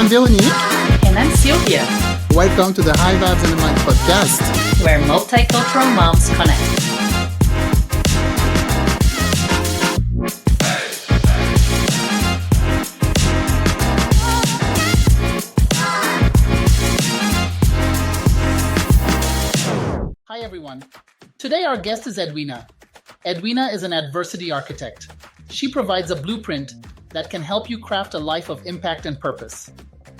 I'm Veronique. And I'm Sylvia. Welcome to the High Vibes and the Mind podcast, where multicultural moms connect. Hi everyone. Today our guest is Edwina. Edwina is an adversity architect. She provides a blueprint that can help you craft a life of impact and purpose.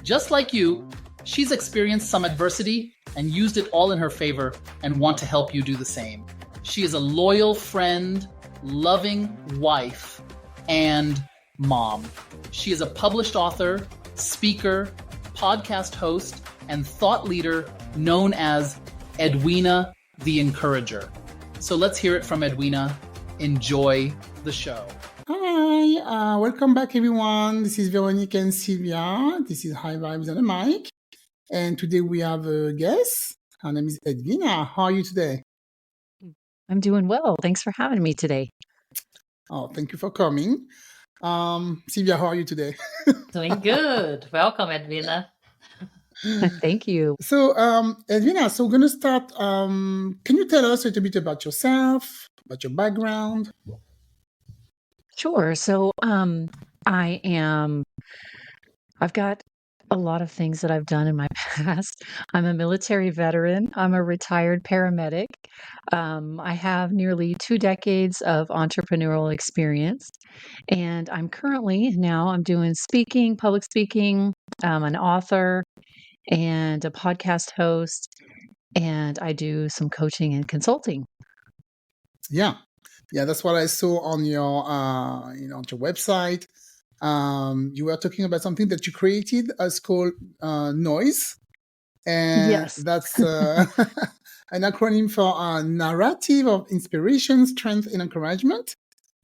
Just like you, she's experienced some adversity and used it all in her favor and want to help you do the same. She is a loyal friend, loving wife, and mom. She is a published author, speaker, podcast host, and thought leader known as Edwina the Encourager. So let's hear it from Edwina. Enjoy the show. Hi, welcome back everyone. This is Veronique and Sylvia. This is High Vibes and a Mic. And today we have a guest. Her name is Edwina. How are you today? I'm doing well. Thanks for having me today. Oh, thank you for coming. Sylvia, how are you today? Doing good. Welcome, Edwina. Thank you. So, Edwina, so we're going to start. Can you tell us a little bit about yourself, about your background? Sure. So I've got a lot of things that I've done in my past. I'm a military veteran. I'm a retired paramedic. I have nearly 2 decades of entrepreneurial experience. And I'm doing speaking, public speaking, an author and a podcast host. And I do some coaching and consulting. Yeah, that's what I saw on your, on your website. You were talking about something that you created as called Noise, and Yes. that's an acronym for Narrative of Inspiration, Strength, and Encouragement.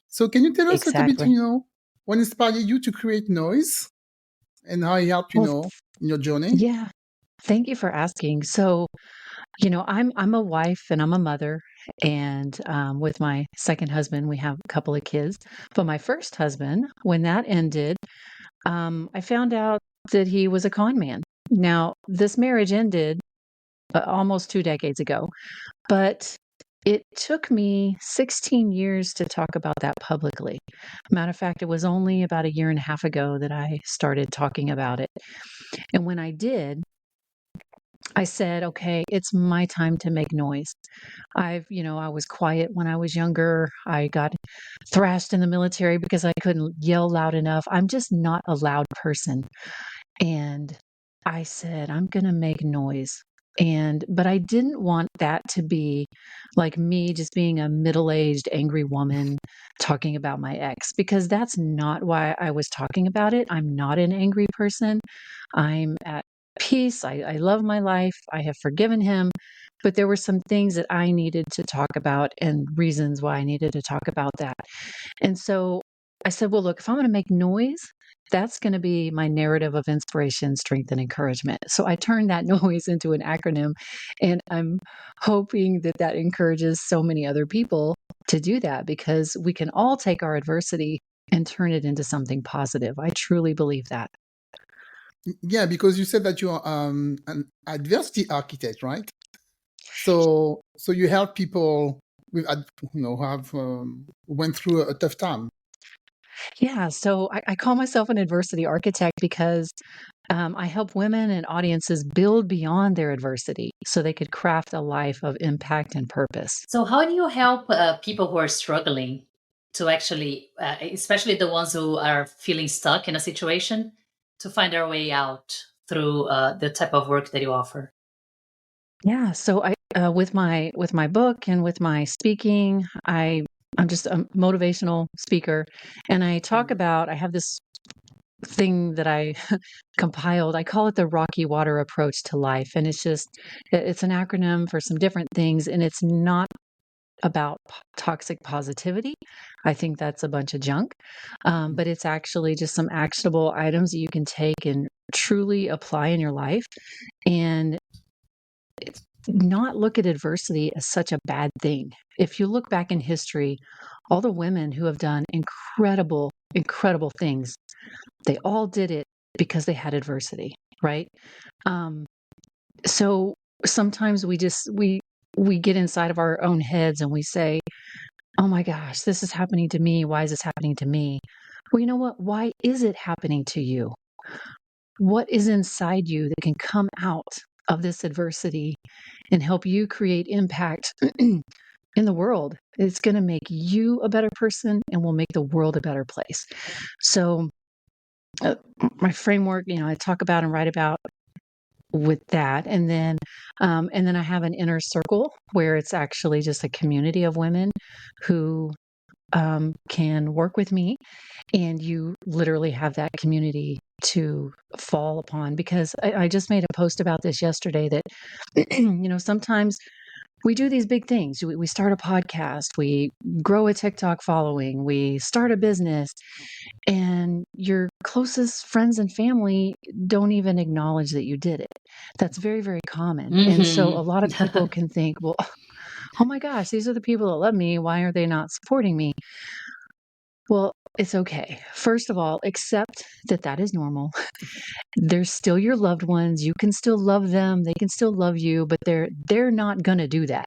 So, can you tell us a little Exactly. bit, what inspired you to create Noise, and how it helped Well, in your journey? yeah. Thank you for asking. So, I'm a wife and I'm a mother, and with my second husband, we have a couple of kids. But my first husband, when that ended, I found out that he was a con man. Now, this marriage ended almost 2 decades ago, but it took me 16 years to talk about that publicly. Matter of fact, it was only about a year and a half ago that I started talking about it. And when I did, I said, okay, it's my time to make noise. I was quiet when I was younger. I got thrashed in the military because I couldn't yell loud enough. I'm just not a loud person. And I said, I'm going to make noise. But I didn't want that to be like me just being a middle-aged angry woman talking about my ex, because that's not why I was talking about it. I'm not an angry person. I'm at peace. I love my life. I have forgiven him. But there were some things that I needed to talk about and reasons why I needed to talk about that. And so I said, well, look, if I'm going to make noise, that's going to be my narrative of inspiration, strength, and encouragement. So I turned that noise into an acronym, and I'm hoping that that encourages so many other people to do that, because we can all take our adversity and turn it into something positive. I truly believe that. Yeah, because you said that you are an adversity architect, right? So you help people with, who have went through a tough time. Yeah, so I call myself an adversity architect because I help women and audiences build beyond their adversity so they could craft a life of impact and purpose. So, how do you help people who are struggling to actually, especially the ones who are feeling stuck in a situation, to find their way out through the type of work that you offer? Yeah, so I with my book and with my speaking, I'm just a motivational speaker, and I have this thing that I compiled. I call it the Rocky Water approach to life, and it's an acronym for some different things, and it's not about toxic positivity. I think that's a bunch of junk, but it's actually just some actionable items that you can take and truly apply in your life, and not look at adversity as such a bad thing. If you look back in history, all the women who have done incredible things, they all did it because they had adversity, right? So sometimes we get inside of our own heads and we say, "Oh my gosh, this is happening to me. Why is this happening to me?" Well, you know what? Why is it happening to you? What is inside you that can come out of this adversity and help you create impact in the world? It's going to make you a better person and will make the world a better place. So, uh, my framework, I talk about and write about with that, and then I have an inner circle where it's actually just a community of women who can work with me, and you literally have that community to fall upon. Because I just made a post about this yesterday that sometimes we do these big things. We start a podcast, we grow a TikTok following, we start a business, and your closest friends and family don't even acknowledge that you did it. That's very, very common. And so a lot of people can think, well, oh my gosh, these are the people that love me. Why are they not supporting me? Well, it's okay. First of all, accept that that is normal. They're still your loved ones. You can still love them. They can still love you, but they're not going to do that.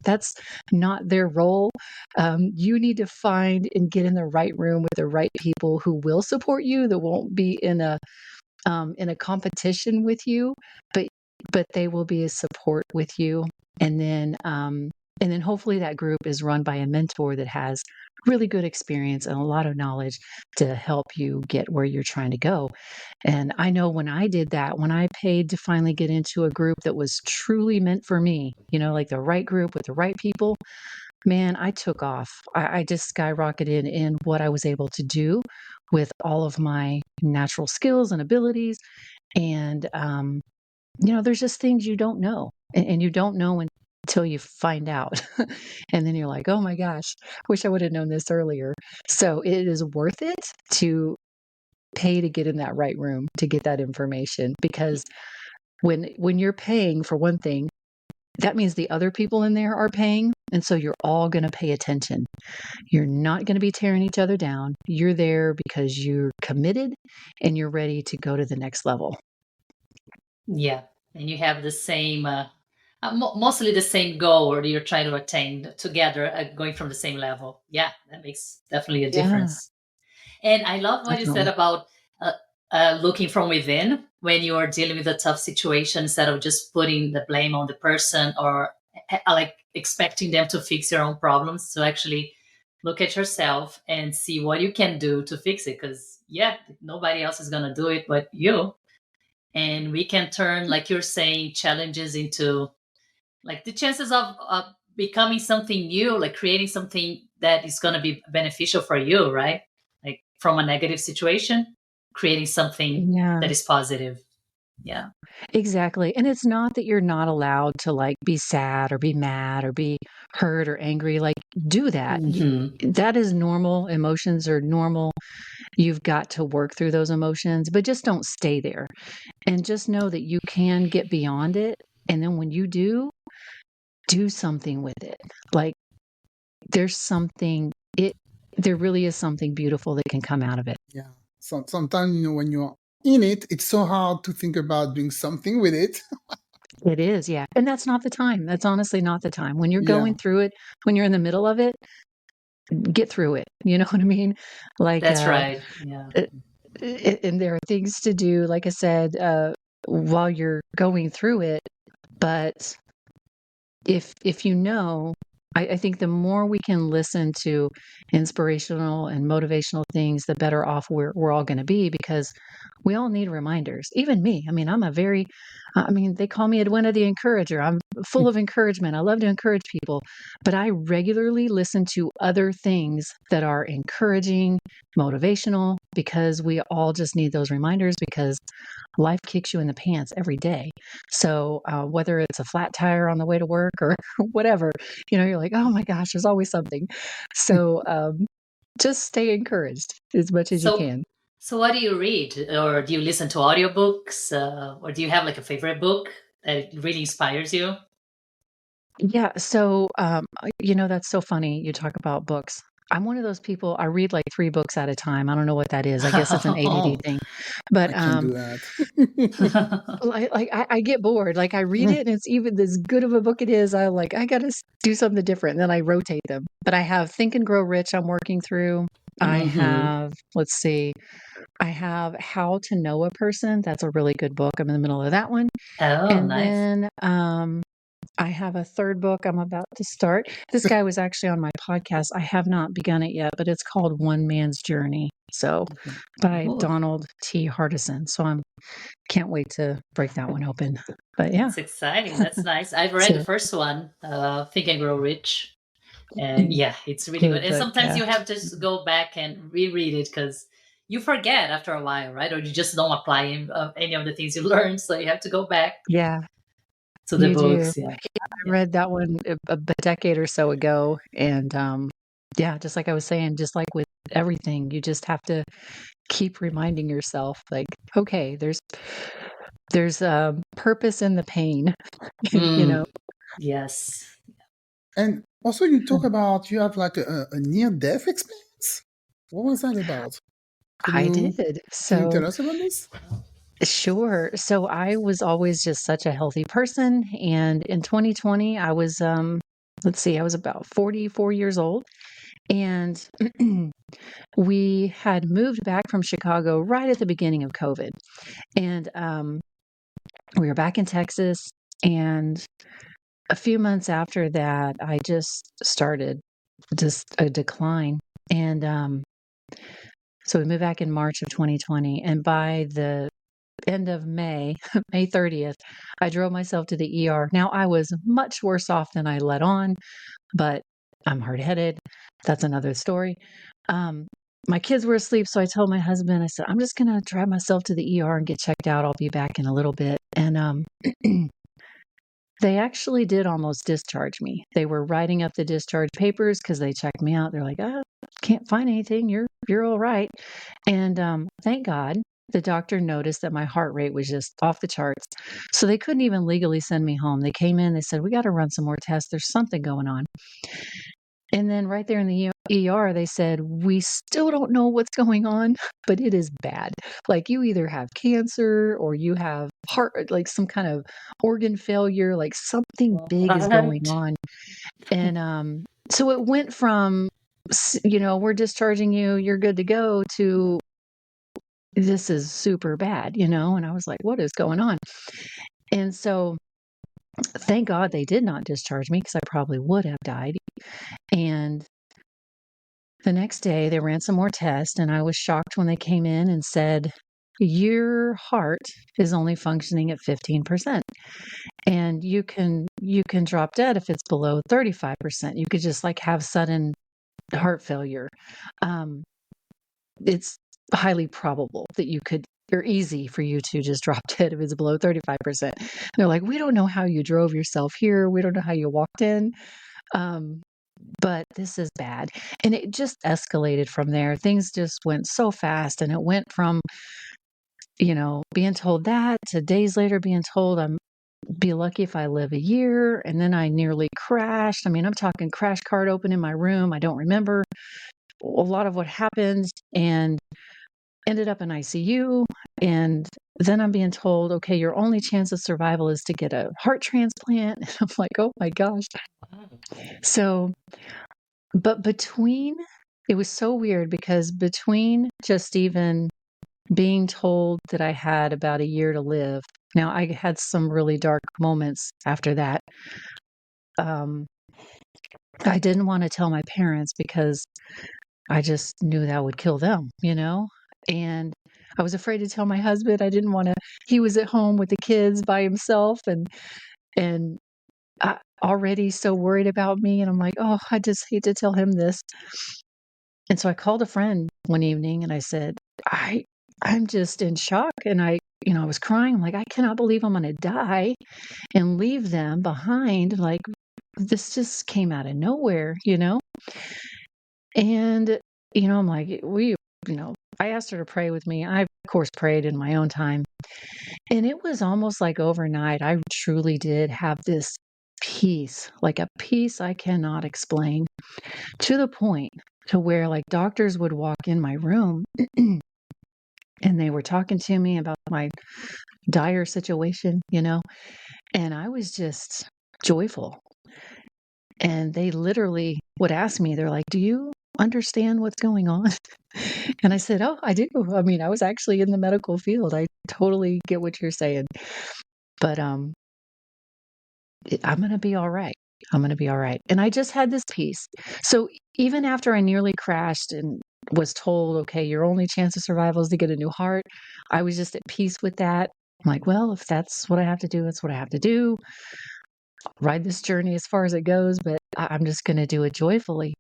That's not their role. You need to find and get in the right room with the right people who will support you. That won't be in a competition with you, but they will be a support with you. And then hopefully that group is run by a mentor that has really good experience and a lot of knowledge to help you get where you're trying to go. And I know when I did that, when I paid to finally get into a group that was truly meant for me, like the right group with the right people, man, I took off. I just skyrocketed in what I was able to do with all of my natural skills and abilities. And, there's just things you don't know, and you don't know until you find out. And then you're like, oh my gosh, wish I would have known this earlier. So it is worth it to pay to get in that right room to get that information, because when you're paying for one thing, that means the other people in there are paying. And so you're all going to pay attention. You're not going to be tearing each other down. You're there because you're committed and you're ready to go to the next level. Yeah. And you have the same, mostly the same goal, or you're trying to attain together, going from the same level. Yeah, that makes definitely a difference. And I love what you said about looking from within when you are dealing with a tough situation, instead of just putting the blame on the person or like expecting them to fix your own problems. So actually look at yourself and see what you can do to fix it. Because nobody else is going to do it but you. And we can turn, like you're saying, challenges into like the chances of becoming something new, like creating something that is going to be beneficial for you, right? Like from a negative situation, creating something that is positive. Yeah, exactly. And it's not that you're not allowed to like be sad or be mad or be hurt or angry. Like, do that. That is normal. Emotions are normal. You've got to work through those emotions, but just don't stay there. And just know that you can get beyond it. And then when you do something with it. Like, there really is something beautiful that can come out of it. Yeah. So sometimes, when you're in it, it's so hard to think about doing something with it. It is, yeah. And that's not the time. That's honestly not the time. When you're going through it, when you're in the middle of it, get through it. You know what I mean? Like, that's right. Yeah. And there are things to do, like I said, while you're going through it. But if I think the more we can listen to inspirational and motivational things, the better off we're all going to be, because we all need reminders. Even me. I mean, they call me Edwina the Encourager. I'm full of encouragement. I love to encourage people, but I regularly listen to other things that are encouraging, motivational, because we all just need those reminders, because life kicks you in the pants every day. So whether it's a flat tire on the way to work or whatever, you're like, oh my gosh, there's always something. So just stay encouraged as much as you can. So what do you read? Or do you listen to audiobooks? Or do you have like a favorite book that really inspires you? Yeah. So, that's so funny. You talk about books. I'm one of those people, I read like 3 books at a time. I don't know what that is. I guess it's an ADD Oh, thing. But, I can't do that. I get bored. Like, I read it, and it's even as good of a book it is, I like, I gotta do something different, and then I rotate them. But I have Think and Grow Rich I'm working through. I Mhm. have let's see, I have How to Know a Person. That's a really good book. I'm in the middle of that one. Oh, And nice. then, I have a 3rd book I'm about to start. This guy was actually on my podcast. I have not begun it yet, but it's called One Man's Journey. So by Ooh, Donald T. Hardison. So can't wait to break that one open. But yeah. that's exciting. That's nice. I've read the So first one, Think and Grow Rich. And yeah, it's really good. good And book, sometimes yeah. you have to just go back and reread it because you forget after a while, right? Or you just don't apply any of the things you learned. So you have to go back Yeah, to the you do. books. Yeah. I read that one a decade or so ago. And yeah, just like I was saying, just like with everything, you just have to keep reminding yourself, like, okay, there's a purpose in the pain, you know. Yes. And also, you talk about you have like a near-death experience. What was that about? I did. Can you So tell us about this? sure. So I was always just such a healthy person. And in 2020, I was, let's see, I was about 44 years old. And we had moved back from Chicago right at the beginning of COVID. And we were back in Texas. And a few months after that, I just started just a decline. And so we moved back in March of 2020. And by the end of May, May 30th, I drove myself to the ER. Now, I was much worse off than I let on, but I'm hard-headed. That's another story. Um, my kids were asleep, so I told my husband, I said, I'm just going to drive myself to the ER and get checked out. I'll be back in a little bit. And they actually did almost discharge me. They were writing up the discharge papers because they checked me out. They're like, can't find anything. You're all right. And thank God the doctor noticed that my heart rate was just off the charts. So they couldn't even legally send me home. They came in, they said, we got to run some more tests. There's something going on. And then right there in the ER, they said, we still don't know what's going on, but it is bad. Like you either have cancer or you have heart, like some kind of organ failure, like something big is going What? on. And so it went from, we're discharging you, you're good to go, to this is super bad, and I was like, what is going on? And so thank God they did not discharge me because I probably would have died. And the next day they ran some more tests, and I was shocked when they came in and said, your heart is only functioning at 15%. And you can drop dead if it's below 35%. You could just like have sudden heart failure. It's highly probable that you could, or easy for you to just drop dead if it's below 35%. They're like, we don't know how you drove yourself here. We don't know how you walked in. But this is bad. And it just escalated from there. Things just went so fast. And it went from, being told that to days later being told I'm be lucky if I live a year. And then I nearly crashed. I mean, I'm talking crash cart open in my room. I don't remember a lot of what happened, and ended up in ICU. And then I'm being told, okay, your only chance of survival is to get a heart transplant. And I'm like, oh my gosh. So, but it was so weird because between just even being told that I had about a year to live, now I had some really dark moments after that. I didn't want to tell my parents because I just knew that would kill them, and I was afraid to tell my husband. I didn't want to, he was at home with the kids by himself and already so worried about me. And I'm like, oh, I just hate to tell him this. And so I called a friend one evening and I said, I'm just in shock. And I was crying. I'm like, I cannot believe I'm going to die and leave them behind. Like, this just came out of nowhere, And, I'm like, I asked her to pray with me. I, of course, prayed in my own time. And it was almost like overnight, I truly did have this peace, like a peace I cannot explain, to the point to where like doctors would walk in my room and they were talking to me about my dire situation, and I was just joyful. And they literally would ask me, they're like, "Do you understand what's going on?" And I said, "Oh, I do. I mean, I was actually in the medical field. I totally get what you're saying. But I'm going to be all right. I'm going to be all right." And I just had this peace. So even after I nearly crashed and was told, "Okay, your only chance of survival is to get a new heart," I was just at peace with that. I'm like, well, if that's what I have to do, that's what I have to do. Ride this journey as far as it goes, but I'm just going to do it joyfully.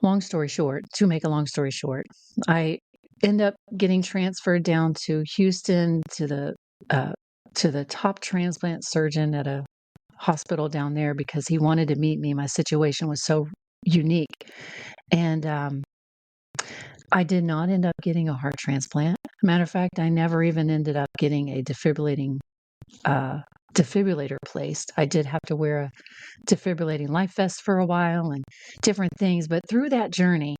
Long story short, to make a long story short, I end up getting transferred down to Houston to the top transplant surgeon at a hospital down there because he wanted to meet me. My situation was so unique, and I did not end up getting a heart transplant. Matter of fact, I never even ended up getting a defibrillator placed. I did have to wear a defibrillating life vest for a while and different things. But through that journey,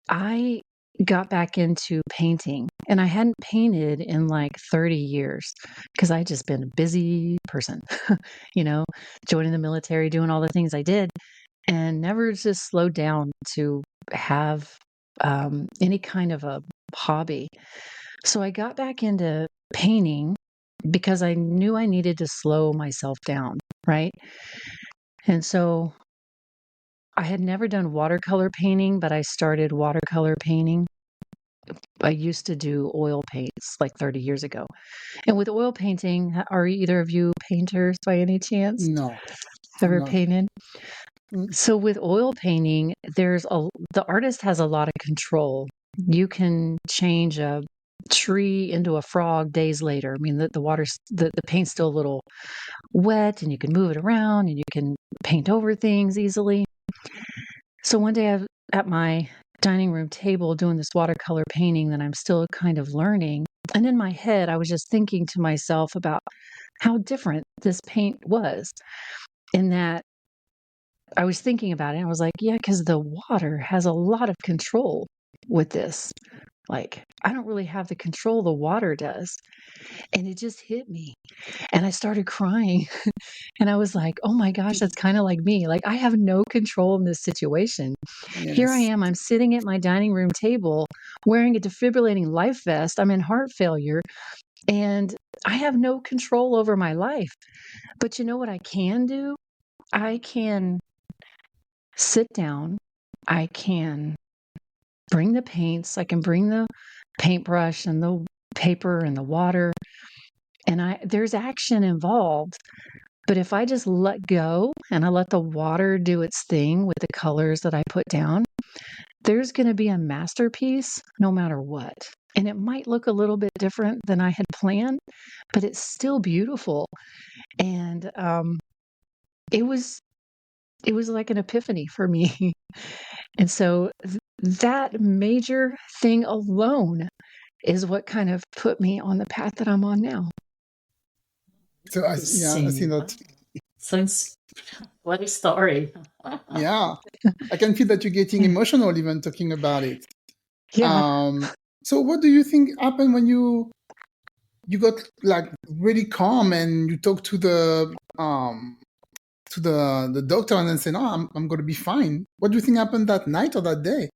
I got back into painting, and I hadn't painted in like 30 years because I just been a busy person, joining the military, doing all the things I did, and never just slowed down to have any kind of a hobby. So I got back into painting because I knew I needed to slow myself down, right? And so I had never done watercolor painting, but I started watercolor painting. I used to do oil paints like 30 years ago. And with oil painting, are either of you painters by any chance? No, I'm Ever not. painted? Mm. So with oil painting, the artist has a lot of control. You can change a tree into a frog days later. I mean, the paint's still a little wet, and you can move it around, and you can paint over things easily. So one day I was at my dining room table doing this watercolor painting that I'm still kind of learning. And in my head, I was just thinking to myself about how different this paint was, in that I was thinking about it. And I was like, yeah, because the water has a lot of control with this. Like, I don't really have the control the water does. And it just hit me. And I started crying. And I was like, oh my gosh, that's kind of like me. Like, I have no control in this situation. Here I Yes. am. I'm sitting at my dining room table wearing a defibrillating life vest. I'm in heart failure, and I have no control over my life. But you know what I can do? I can sit down. I can bring the paints. I can bring the paintbrush and the paper and the water. And there's action involved. But if I just let go and I let the water do its thing with the colors that I put down, there's going to be a masterpiece no matter what. And it might look a little bit different than I had planned, but it's still beautiful. And it was like an epiphany for me. And so that major thing alone is what kind of put me on the path that I'm on now. So I see that. Sounds what a story. Yeah, I can feel that you're getting emotional even talking about it. Yeah. So what do you think happened when you got like really calm and you talked to the doctor and then say, no, I'm going to be fine? What do you think happened that night or that day?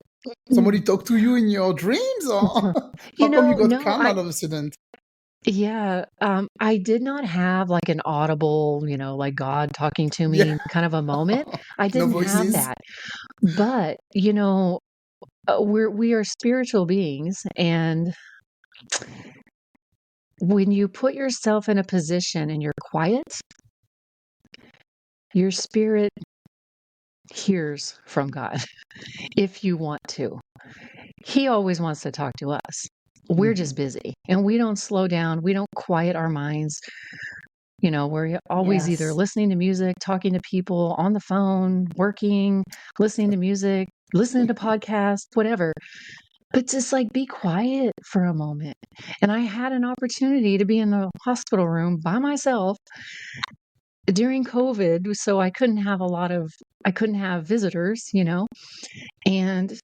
Somebody talked to you in your dreams, or how come you got calm out of a sudden? Yeah, I did not have like an audible, like God talking to me Yeah. kind of a moment. I No didn't have voices. that. But, we are spiritual beings, and when you put yourself in a position and you're quiet, your spirit hears from God if you want to. He always wants to talk to us. We're just busy, and we don't slow down. We don't quiet our minds. We're always either Yes. listening to music, talking to people on the phone, working, listening to music, listening to podcasts, whatever. But just like be quiet for a moment. And I had an opportunity to be in the hospital room by myself during COVID, so I couldn't have visitors, and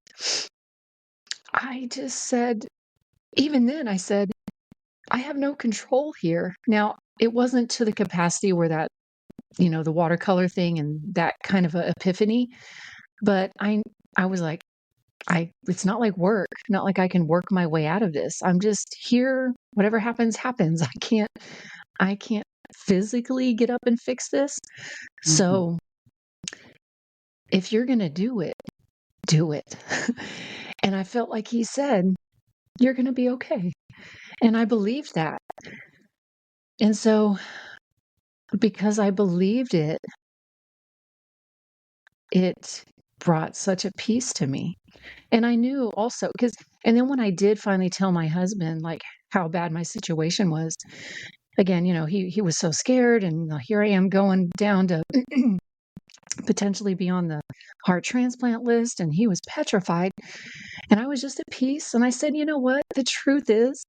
I just said, even then I said, I have no control here. Now, it wasn't to the capacity where that, the watercolor thing and that kind of a epiphany, but I was like, it's not like work, not like I can work my way out of this. I'm just here. Whatever happens, happens. I can't physically get up and fix this. So if you're going to do it, do it. And I felt like he said, you're going to be okay. And I believed that. And so because I believed it, it brought such a peace to me. And I knew also and then when I did finally tell my husband, like, how bad my situation was, again, he was so scared, and here I am going down to potentially be on the heart transplant list, and he was petrified, and I was just at peace. And I said, you know what? The truth is,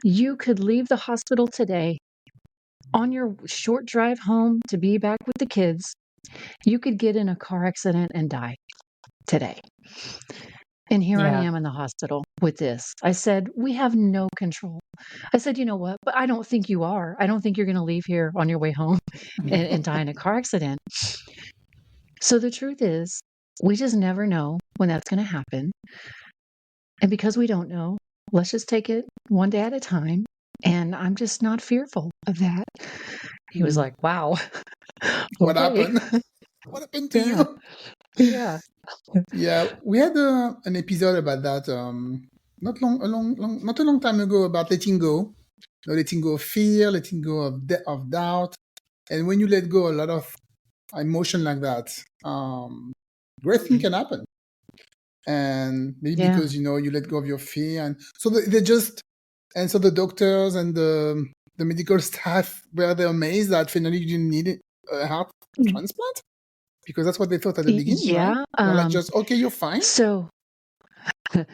you could leave the hospital today on your short drive home to be back with the kids. You could get in a car accident and die today. And here I am in the hospital with this. I said, we have no control. I said, you know what? But I don't think you are. I don't think you're going to leave here on your way home and die in a car accident. So the truth is, we just never know when that's going to happen. And because we don't know, let's just take it one day at a time. And I'm just not fearful of that. He was like, wow. What happened? What happened to you? Yeah. Yeah, we had an episode about that not a long time ago, about letting go. Letting go of fear, letting go of doubt. And when you let go a lot of emotion like that, great thing can happen. And maybe because you let go of your fear, and so so the doctors and the medical staff were amazed that finally you didn't need a heart transplant, because that's what they thought at the beginning. Yeah. Right? They're like, just okay, you're fine. So they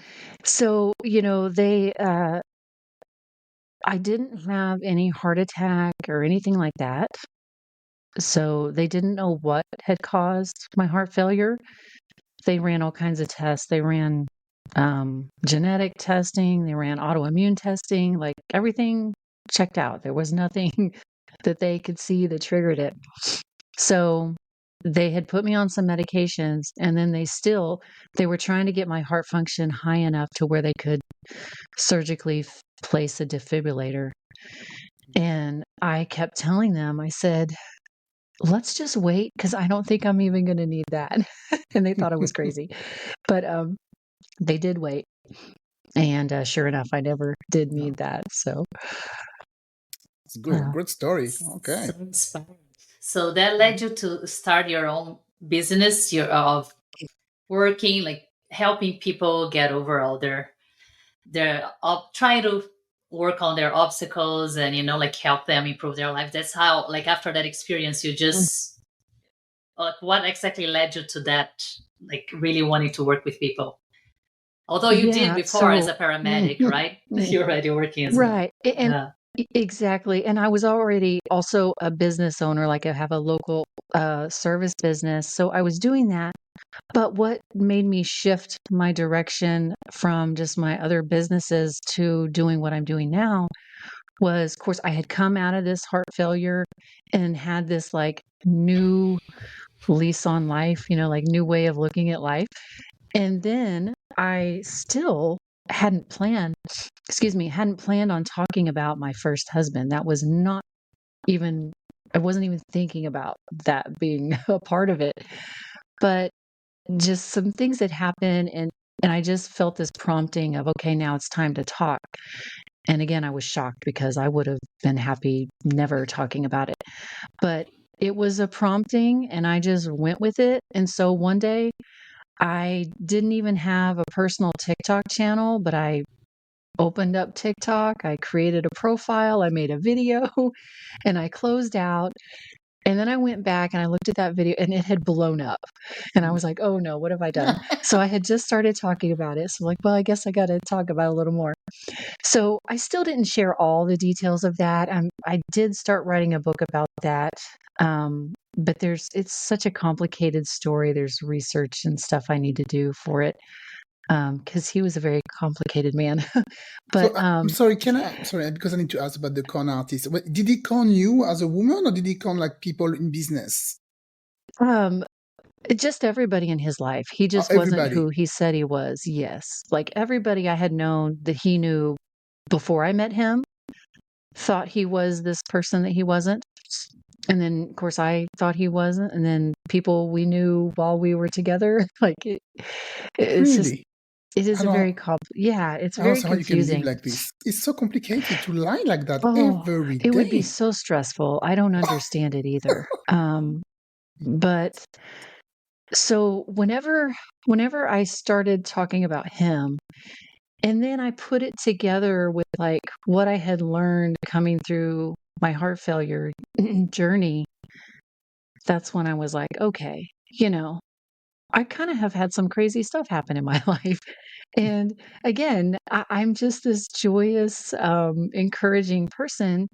I didn't have any heart attack or anything like that. So they didn't know what had caused my heart failure. They ran all kinds of tests. They ran genetic testing. They ran autoimmune testing. Like, everything checked out. There was nothing that they could see that triggered it. So they had put me on some medications, and then they were trying to get my heart function high enough to where they could surgically place a defibrillator. And I kept telling them, I said, let's just wait, because I don't think I'm even going to need that. And they thought I was crazy. But they did wait. And sure enough, I never did need that. So it's good. Good story. Okay. So inspiring. So that led you to start your own business, of working, like helping people get over all their trying to work on their obstacles, and like help them improve their life. That's how, like, after that experience, you just what exactly led you to that, like, really wanting to work with people? Although you did before as a paramedic, right? You're already working as right. And exactly. And I was already also a business owner, like I have a local service business. So I was doing that. But what made me shift my direction from just my other businesses to doing what I'm doing now was, of course, I had come out of this heart failure and had this like new lease on life, like new way of looking at life. And then I still hadn't planned on talking about my first husband. That was not even, I wasn't even thinking about that being a part of it. But just some things that happened, and I just felt this prompting of, okay, now it's time to talk. And again, I was shocked, because I would have been happy never talking about it. But it was a prompting, and I just went with it. And so one day, I didn't even have a personal TikTok channel, but I opened up TikTok. I created a profile. I made a video, and I closed out. And then I went back and I looked at that video and it had blown up. And I was like, oh no, what have I done? So I had just started talking about it. So I'm like, well, I guess I got to talk about it a little more. So I still didn't share all the details of that. I did start writing a book about that. But it's such a complicated story. There's research and stuff I need to do for it. Because he was a very complicated man. But So I'm sorry, because I need to ask about the con artist. Did he con you as a woman, or did he con like people in business? Just everybody in his life. He just wasn't Everybody. who he said he was. Yes. Like everybody I had known that he knew before I met him thought he was this person that he wasn't. And then, of course, I thought he wasn't. And then people we knew while we were together, like it's just, Really? it is I a very don't, it's I don't very see how you can live confusing. like this. It's so complicated to lie like that Oh, every it would be day. so stressful. I don't understand it either. But so whenever I started talking about him, and then I put it together with like what I had learned coming through my heart failure journey, that's when I was like, okay, I kind of have had some crazy stuff happen in my life. And again, I'm just this joyous, encouraging person.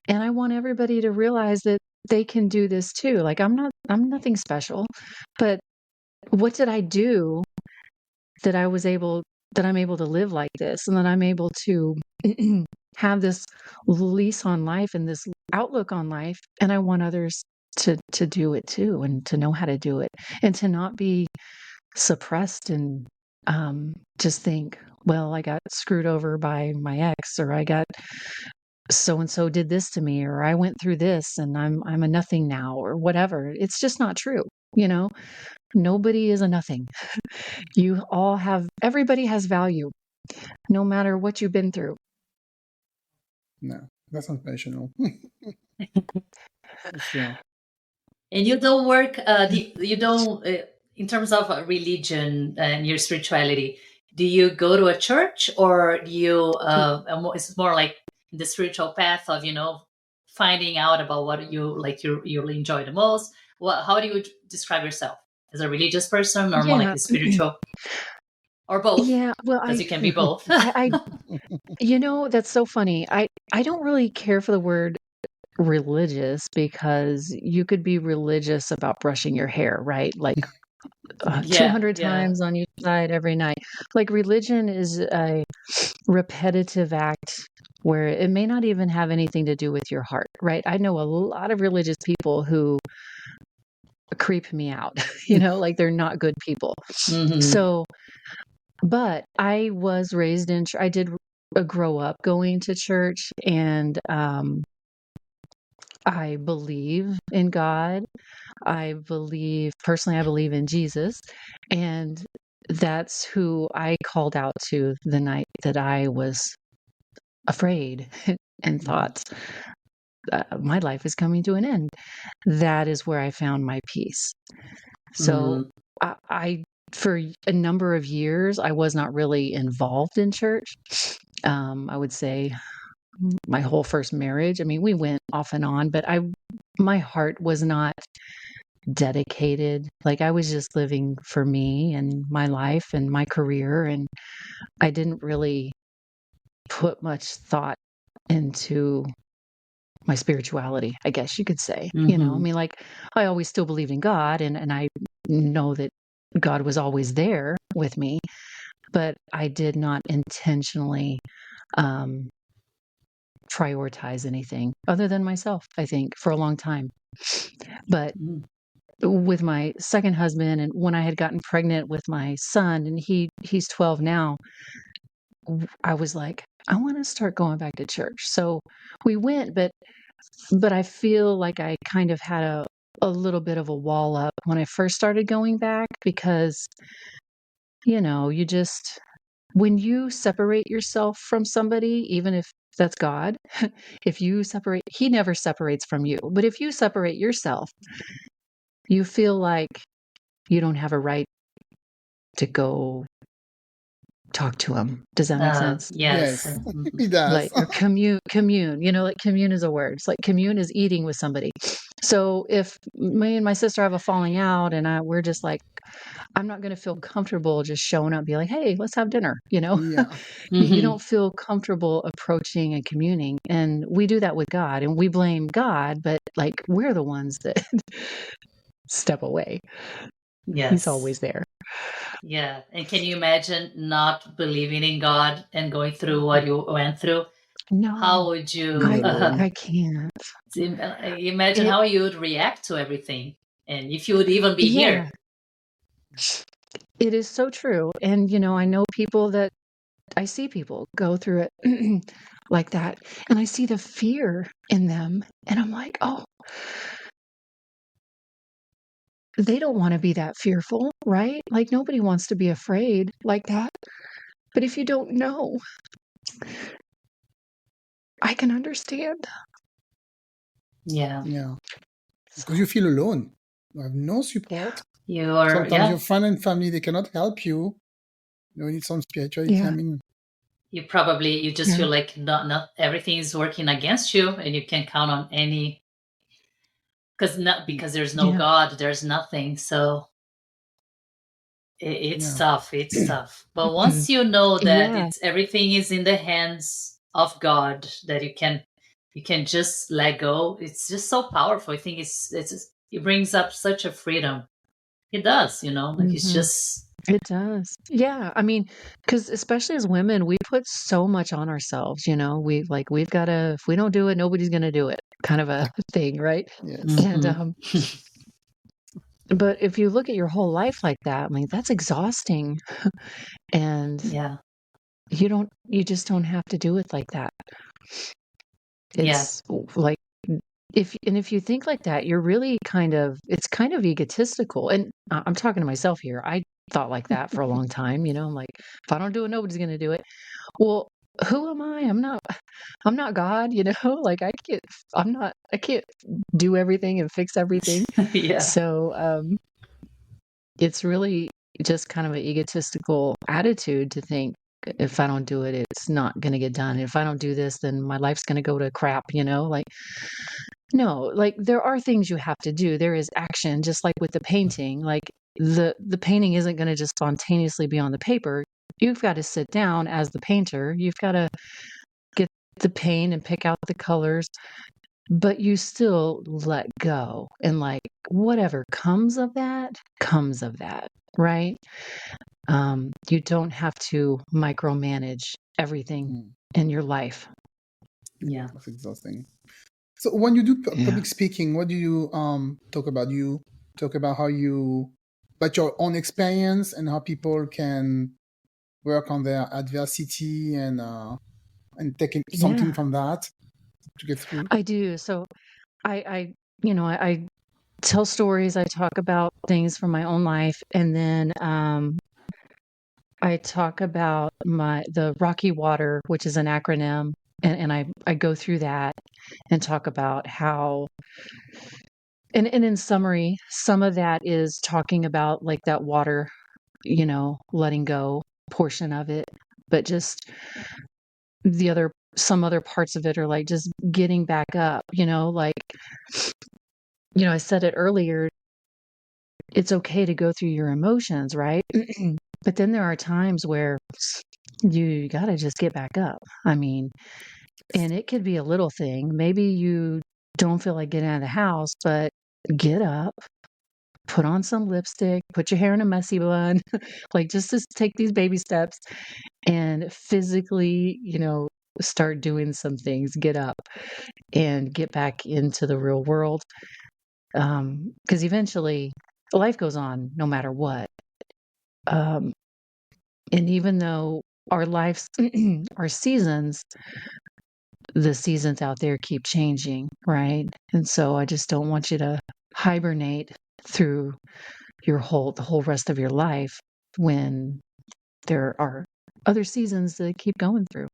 And I want everybody to realize that they can do this too. Like I'm nothing special, but what did I do that I'm able to live like this and that I'm able to have this lease on life and this outlook on life. And I want others to do it too and to know how to do it and to not be suppressed and just think, well, I got screwed over by my ex, or I got so and so did this to me, or I went through this and I'm a nothing now, or whatever. It's just not true. Nobody is a nothing. Everybody has value, no matter what you've been through. No, that's not passional. Sure. And you don't work, you don't, in terms of religion and your spirituality, do you go to a church, or do you, it's more like the spiritual path of, finding out about what you enjoy the most? How do you describe yourself? As a religious person, or more like Yeah. a spiritual, or both? Yeah. Well, Because you can be both. that's so funny. I don't really care for the word religious, because you could be religious about brushing your hair, right? Like 200 times on each side every night. Like religion is a repetitive act where it may not even have anything to do with your heart, right? I know a lot of religious people who creep me out, like they're not good people. Mhm. So, but I was raised I did grow up going to church, and I believe in God. I believe in Jesus. And that's who I called out to the night that I was afraid and thought, my life is coming to an end. That is where I found my peace. So I for a number of years, I was not really involved in church. I would say my whole first marriage, I mean, we went off and on, but my heart was not dedicated. Like I was just living for me and my life and my career, and I didn't really put much thought into my spirituality, I guess you could say. I mean, like I always still believed in God, and I know that God was always there with me, but I did not intentionally prioritize anything other than myself, I think, for a long time. But with my second husband, and when I had gotten pregnant with my son, and he's 12 now, I was like, I want to start going back to church. So we went, but I feel like I kind of had a little bit of a wall up when I first started going back, because you just, when you separate yourself from somebody, even if that's God, if you separate, he never separates from you. But if you separate yourself, you feel like you don't have a right to go talk to them. Does that make sense? Yes. Yes, it does. Like, or commune, like commune is a word. It's like commune is eating with somebody. So if me and my sister have a falling out and we're just like, I'm not going to feel comfortable just showing up, be like, hey, let's have dinner. Yeah. You don't feel comfortable approaching and communing. And we do that with God and we blame God, but like we're the ones that step away. Yes. He's always there. Yeah. And can you imagine not believing in God and going through what you went through? No. How would you I can't. imagine how you would react to everything? And if you would even be here. It is so true. And, I know I see people go through it like that. And I see the fear in them. And I'm like, oh, they don't want to be that fearful, right? Like nobody wants to be afraid like that. But if you don't know, I can understand. Yeah. Yeah. Because you feel alone. You have no support. Sometimes your friend and family, they cannot help you. You need some spirituality. Yeah. I mean, you just feel like not everything is working against you and you can't count on any, because there's no God, there's nothing. So it's tough. It's tough. But once you know that everything is in the hands of God, that you can just let go, it's just so powerful. I think it brings up such a freedom. It does, like it's just. It does. Yeah. I mean, because especially as women, we put so much on ourselves, we've got to, if we don't do it, nobody's going to do it kind of a thing. Right. yes. And, but if you look at your whole life like that, I mean, that's exhausting. And you just don't have to do it like that. It's like, if you think like that, you're really it's kind of egotistical. And I'm talking to myself here. I thought like that for a long time. I'm like, if I don't do it, nobody's going to do it. Well, who am I? I'm not God, like I can't do everything and fix everything. So, it's really just kind of an egotistical attitude to think if I don't do it, it's not going to get done. If I don't do this, then my life's going to go to crap, like, no, like there are things you have to do. There is action, just like with the painting, like the painting isn't going to just spontaneously be on the paper. You've got to sit down as the painter. You've got to get the paint and pick out the colors, but you still let go. And like whatever comes of that, right? You don't have to micromanage everything in your life. Yeah. That's exhausting. So when you do public speaking, what do you talk about? You talk about about your own experience and how people can work on their adversity and taking something from that to get through. I do. So I tell stories. I talk about things from my own life, and then I talk about the Rocky Water, which is an acronym, and I go through that and talk about how. And in summary, some of that is talking about like that water, letting go portion of it, but just some other parts of it are like just getting back up, like, I said it earlier, it's okay to go through your emotions, right? But then there are times where you got to just get back up. I mean, and it could be a little thing. Maybe you don't feel like getting out of the house, but get up, put on some lipstick, put your hair in a messy bun, like just to take these baby steps and physically, start doing some things, get up and get back into the real world. Because eventually life goes on no matter what. And even though our lives, our seasons, the seasons out there keep changing, right? And so I just don't want you to hibernate through the whole rest of your life when there are other seasons that keep going through.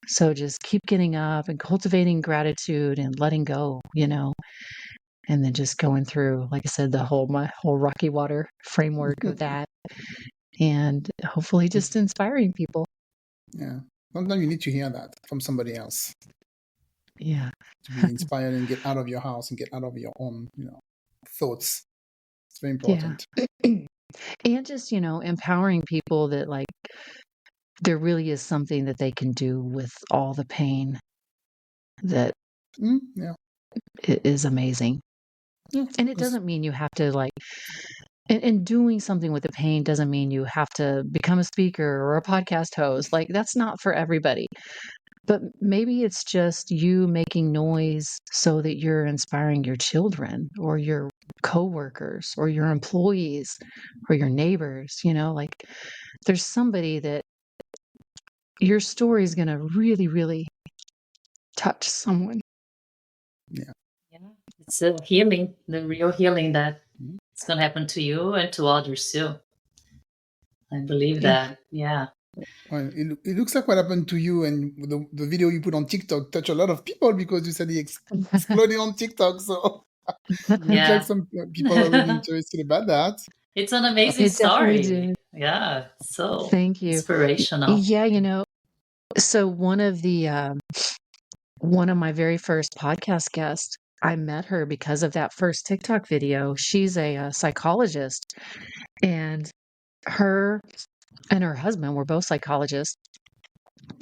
So just keep getting up and cultivating gratitude and letting go, and then just going through, like I said, my whole Rocky Water framework of that. and hopefully just inspiring people. Yeah. Sometimes you need to hear that from somebody else Yeah. to be inspired and get out of your house and get out of your own, thoughts. It's very important. Yeah. And just, empowering people that like there really is something that they can do with all the pain that Yeah. is amazing. Yeah. And it doesn't mean you have to like, and doing something with the pain doesn't mean you have to become a speaker or a podcast host. Like that's not for everybody. But maybe it's just you making noise so that you're inspiring your children or your coworkers or your employees or your neighbors, like there's somebody that your story is going to really, really touch someone. Yeah. It's a healing, the real healing that Mhm. it's going to happen to you and to others too. I believe that. Yeah. Well, it looks like what happened to you and the video you put on TikTok touched a lot of people because you said he exploded on TikTok. So it looks Yeah. like some people are really interested about that. It's an amazing It definitely story. did. Yeah. So Thank you. inspirational. Yeah, so one of my very first podcast guests, I met her because of that first TikTok video. She's a psychologist, and her and her husband were both psychologists,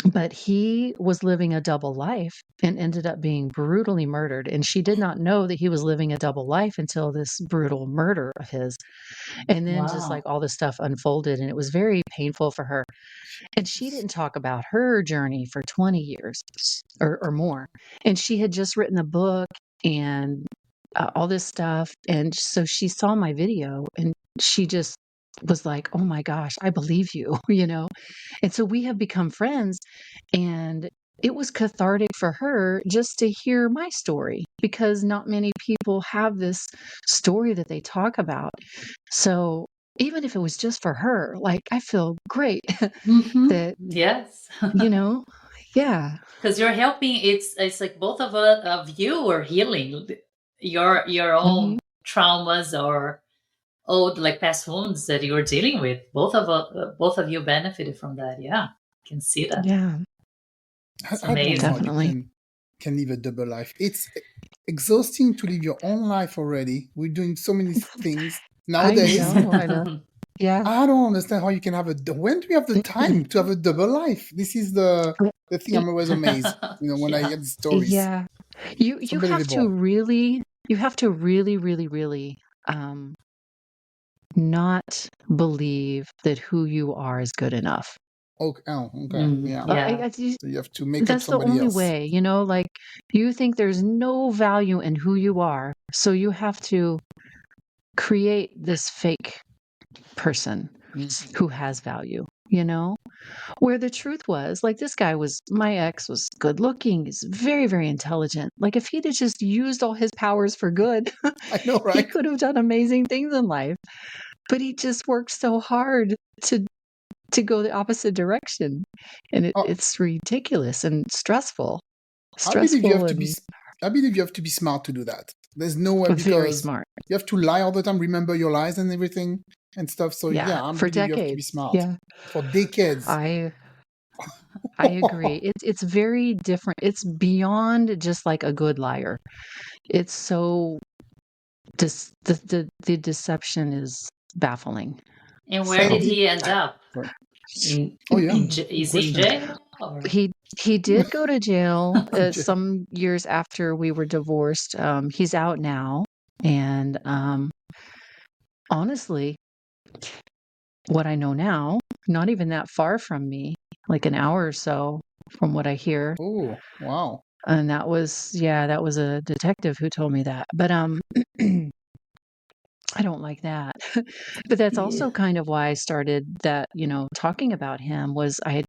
but he was living a double life and ended up being brutally murdered. And she did not know that he was living a double life until this brutal murder of his. And then just Wow. like all this stuff unfolded, and it was very painful for her. And she didn't talk about her journey for 20 years or more. And she had just written a book and all this stuff. And so she saw my video and she just was like, oh my gosh, I believe you, And so we have become friends. And it was cathartic for her just to hear my story because not many people have this story that they talk about. So even if it was just for her, like I feel great that, Yes. yeah. Because you're helping. It's like both of you are healing your own traumas or old like past wounds that you're dealing with. Both of you benefited from that. Yeah, I can see that. Yeah. It's I don't know amazing. how Definitely. you can live a double life. It's exhausting to live your own life already. We're doing so many things nowadays. I know. Yeah. I don't understand how you can have when do you have the time to have a double life? This is the thing I'm always amazed, when I Yeah. hear the stories. Yeah. You It's have to unbelievable. really, really, really not believe that who you are is good enough. Okay. Yeah. Yeah. So you have to make up That's the somebody only else. way, like you think there's no value in who you are. So you have to create this fake person who has value, where the truth was like my ex was good looking. He's very, very intelligent. Like if he'd have just used all his powers for good, I know, he right? could have done amazing things in life. But he just worked so hard to go the opposite direction. And it's ridiculous and stressful. I believe you have to and be. I believe you have to be smart to do that. There's no way very because smart. you have to lie all the time, remember your lies and everything and stuff. So Yeah, I for believe you have to be decades. smart Yeah, for decades. I agree. It's very different. It's beyond just like a good liar. It's so the deception is baffling. And where So- did he end up? Right. Is he in jail? Or? He did go to jail Jail. some years after we were divorced. He's out now, and honestly, what I know now, not even that far from me, like an hour or so from what I hear. Oh, wow. And that was a detective who told me that. But I don't like that. But that's also kind of why I started that, talking about him was I had,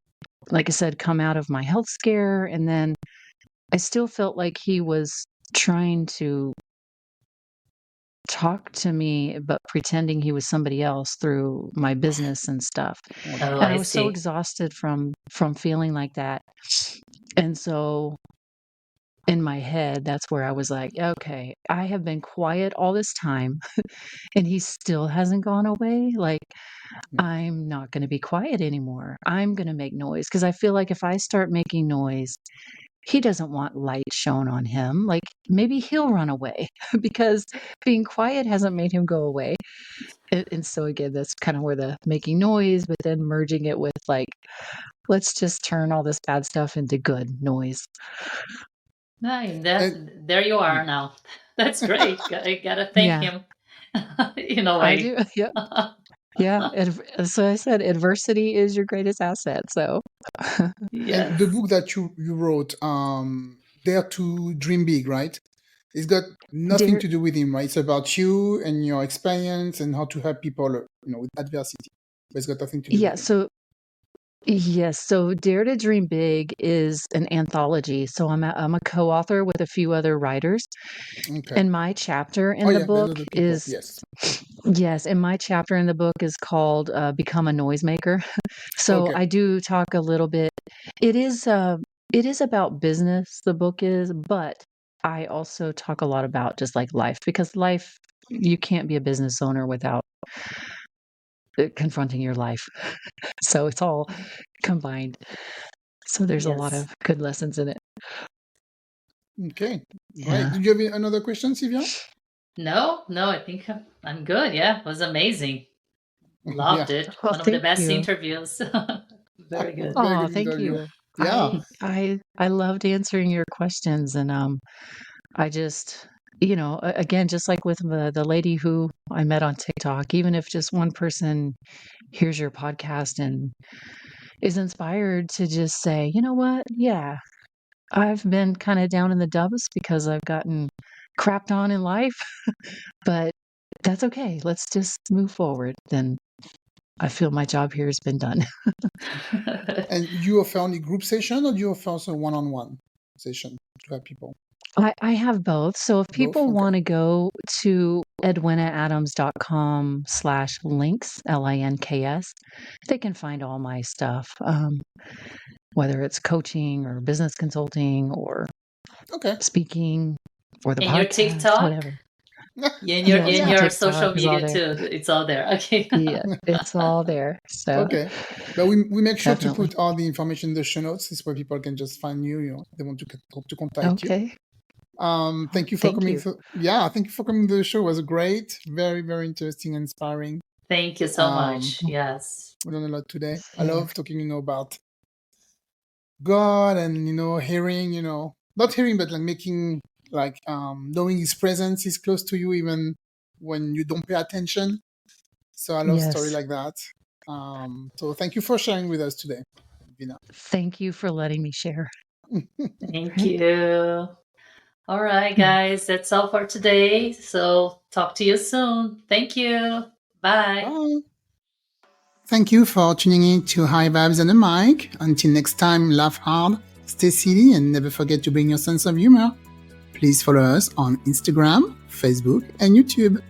like I said, come out of my health scare. And then I still felt like he was trying to talk to me, but pretending he was somebody else through my business and stuff. Oh, And I I was so see. exhausted from feeling like that. And so in my head, that's where I was like, okay, I have been quiet all this time and he still hasn't gone away. Like, I'm not going to be quiet anymore. I'm going to make noise because I feel like if I start making noise, he doesn't want light shown on him. Like, maybe he'll run away because being quiet hasn't made him go away. And so, again, that's kind of where the making noise, but then merging it with like, let's just turn all this bad stuff into good noise. No, there you Mm. are now. That's great. I gotta thank him in a I way. do. Yep. Yeah. So I said, adversity is your greatest asset. So, And Yes. the book that you wrote, Dare to Dream Big, right? It's got nothing Dare, to do with him, right? It's about you and your experience and how to help people, with adversity. But it's got nothing to do yeah. with him. So, yes. So, Dare to Dream Big is an anthology. So, I'm a co-author with a few other writers. Okay. And my chapter in Oh the yeah, I book know the people. is, Yes. yes, and my chapter in the book is called Become a Noisemaker. So Okay. I do talk a little bit. It is about business, the book is, but I also talk a lot about just like life, because life, you can't be a business owner without confronting your life. So it's all combined. So there's a lot Yes. of good lessons in it. Okay. Great. Yeah. Did you have another question, Sylvia? No, I think I'm good. Yeah, it was amazing. Yeah. Loved it. Well, One of the thank best you. interviews. Very good. Very Oh, good thank interview. you. Yeah. I loved answering your questions, and I just, again, just like with the lady who I met on TikTok, even if just one person hears your podcast and is inspired to just say, you know what? Yeah, I've been kind of down in the dumps because I've gotten crapped on in life, but that's okay. Let's just move forward. Then I feel my job here has been done. And you offer only group session, or do you offer also one-on-one session to have people? I have both. So if Both? people Okay. want to go to edwinaadams.com/links, LINKS, they can find all my stuff, whether it's coaching or business consulting or Okay. speaking or the And your podcast, TikTok? whatever. In Yes, your TikTok social is all media there. too. It's all there. Okay. Yeah, it's all there. So Okay. But we make sure to definitely. put all the information in the show notes. This way people can just find you, if they want to contact you. Okay. Thank you for Thank coming. you. Thank you for coming to the show. It was great. Very, very interesting and inspiring. Thank you so Um, much. Yes. We learned a lot today. I Yeah. love talking, about God and, hearing, not hearing, but like making, like, knowing His presence is close to you even when you don't pay attention. So I love stories Yes. like that. So thank you for sharing with us today, Edwina. Thank you for letting me share. Thank you. All right, guys. That's all for today. So talk to you soon. Thank you. Bye. Bye. Thank you for tuning in to High Vibes and a Mic. Until next time, laugh hard, stay silly, and never forget to bring your sense of humor. Please follow us on Instagram, Facebook, and YouTube.